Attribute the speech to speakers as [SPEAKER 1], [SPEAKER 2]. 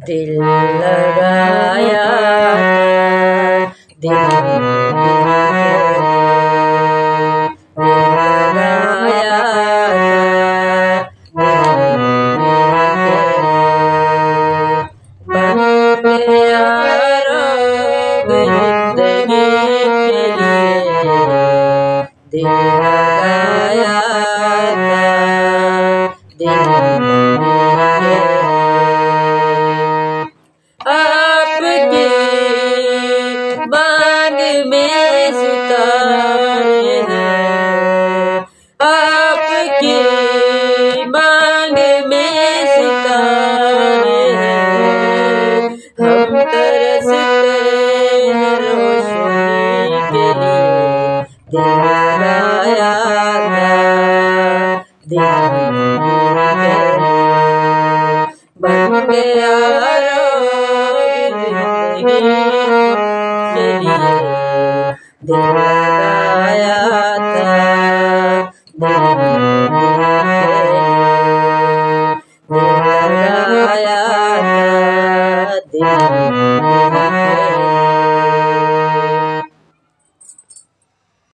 [SPEAKER 1] दिल लगाया था, दिल लगाया था, बन गया रोग जिंदगी के लिए, दिल लगाया था, दिल आपकी मांग में सितारे हैं, आपकी मांग में सितारे हैं, हम तरसते हैं रोशनी के लिए, दिल लगाया था, दिल बन गया के लिए, दिल लगाया